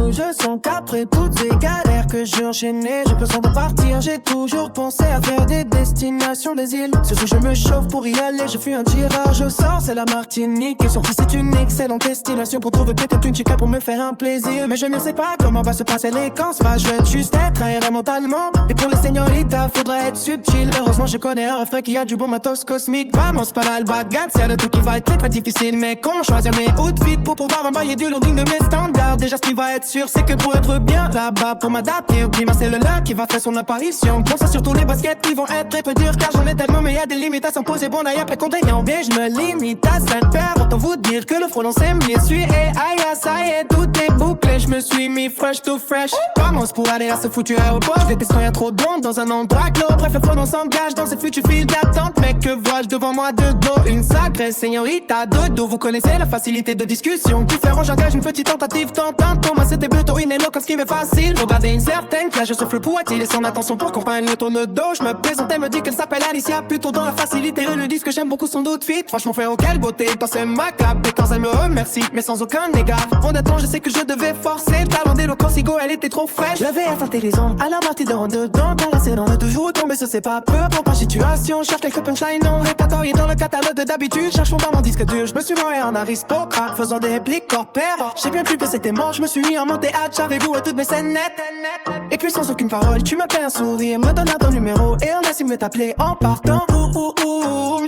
Je sens qu'après toutes ces galères que j'ai enchaînées, j'ai besoin de partir. J'ai toujours pensé à faire des destinations, des îles. Ce soir je me chauffe pour y aller, je fais un tirage au sort, c'est la Martinique. Et surtout c'est une excellente destination pour trouver peut-être une chica pour me faire un plaisir. Mais je ne sais pas comment va se passer les camps. Je vais juste être aéré mentalement. Et pour les señoritas, faudrait être subtil. Heureusement je connais un refrain qui a du bon matos cosmique. Vamos para el bagad, c'est le tout qui va être très difficile. Mais comment choisir mes outfits pour pouvoir envoyer du loading de mes standards. Déjà ce qui va être sûr, c'est que pour être bien là-bas, pour m'adapter au climat, c'est le lac qui va faire son apparition. Bon, ça surtout les baskets qui vont être très peu durs, car j'en ai tellement, mais y'a des limites à s'imposer. Bon, là y'a pas de contraignant, bien je me limite à 5 paires. Autant vous dire que le frelon c'est mieux celui. Et aïe, ça y est, tout est bouclé. Je me suis mis fresh to fresh. Commence pour aller à ce foutu aéroport. Je déteste quand y'a trop de monde dans un endroit clos. Bref, le frelon s'engage dans ce futur fil d'attente. Mais que vois-je devant moi de dos? Une sacrée señorita de dos. Vous connaissez la facilité de discussion. Tout faire, j'engage une petite tentative tentante. Pour moi, c'était plutôt une éloquence qui m'est facile. Faut garder une certaine classe, je souffle pour attirer son attention pour qu'on prenne le tourne dos. Je me présente, elle me dit qu'elle s'appelle Alicia. Plutôt dans la facilité, eux le disent que j'aime beaucoup son outfit. Franchement, frérot, quelle beauté, toi c'est ma cape. Et quand elle me remercie, mais sans aucun égard. Honnêtement, je sais que je devais forcer. Le talent d'éloquence, ego, elle était trop fraîche. Je vais être intelligent, à la partie de en dedans. Dans la série, on est toujours tombé sur ses pas peur. Pour ma situation, cherche quelques punchlines non répertoriés dans le catalogue d'habitude. Cherchons dans mon disque dur, je me suis marié en aristocrate, faisant des répliques corpères. J'ai bien plus que c'était mort, je me suis mis en mon théâtre. J'avais vu toutes mes scènes nettes. Et puis sans aucune parole, tu me fais un sourire, me donnes ton numéro et on essaie de t'appeler en partant.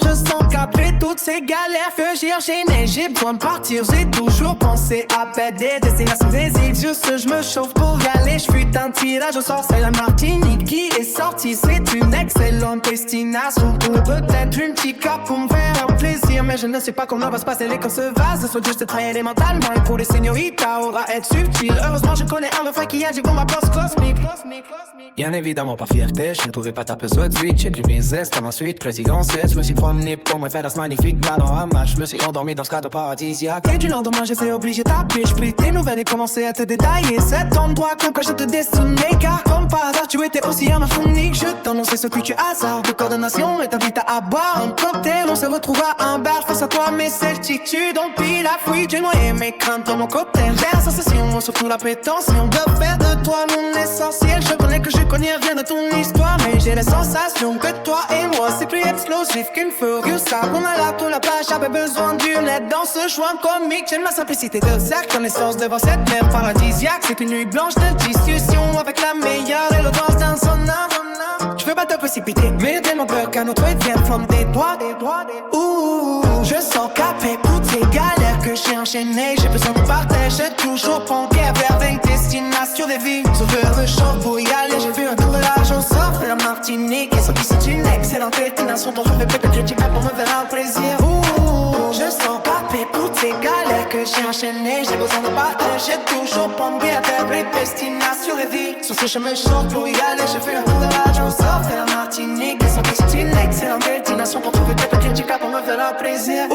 Je sens qu'après toutes ces galères que j'ai enchaînées, j'ai besoin de partir. J'ai toujours pensé à faire des destinations, des îles. Juste je me chauffe pour y aller. Je fus un tirage au sort, c'est la Martinique qui est sortie. C'est une excellente destination pour peut-être une petite carte pour me faire un plaisir. Mais je ne sais pas comment va se passer les camps se vasent. Soit juste travailler mentalement et pour les señoritas, on va être subtil. Heureusement je connais un refrain qui a du bon ma bosse cosmique. Bien évidemment par fierté, je ne pouvais pas taper sur de suite. J'ai du business comme ensuite présidentiel. Je me suis promené pour me faire ce magnifique panorama. Je me suis endormi dans ce cadre paradisiaque. Et du lendemain j'étais obligé de taper. Je pris tes nouvelles et commencé à te détailler cet endroit comme quand je te destinais. Car comme par hasard tu étais aussi à ma phonique. Je t'annonçais ce que tu as de coordination et t'invite à boire un cocktail. On se retrouve à un bar face à toi mes certitudes empilent la fouille. J'ai noyé mes craintes dans mon cocktail. J'ai la sensation, surtout la prétention de faire de toi mon essentiel. Je connais que je connais rien de ton histoire, mais j'ai la sensation que toi et moi c'est plus explosif qu'une Furiosa. On a là toute la plage, j'avais besoin d'une aide dans ce choix comique. J'aime la simplicité de cette connaissance devant cette mer paradisiaque. C'est une nuit blanche de discussion avec la meilleure éloquence d'un sonore. Je veux pas te précipiter, mais tellement peur qu'un autre vienne from des doigts. Je sens qu'après toutes ces galères que j'ai enchaînées, j'ai besoin de partage. J'ai toujours pensé vers des destinations, des villes. Sauveur de champ pour y aller, j'ai vu un tour de l'argent sort de la Martinique. Et c'est une excellente destination dont je vais peut-être que tu vas pour me faire un plaisir. Je sens qu'après toutes ces galères que j'ai enchaînées, j'ai besoin de partage. J'ai toujours pensé vers des destinations, des villes. Sur ce chemin chaud pour y aller, j'ai vu un tour de l'argent sort de la Martinique. Et c'est une excellente destination pour trouver peut-être que tu vas pour me faire un plaisir.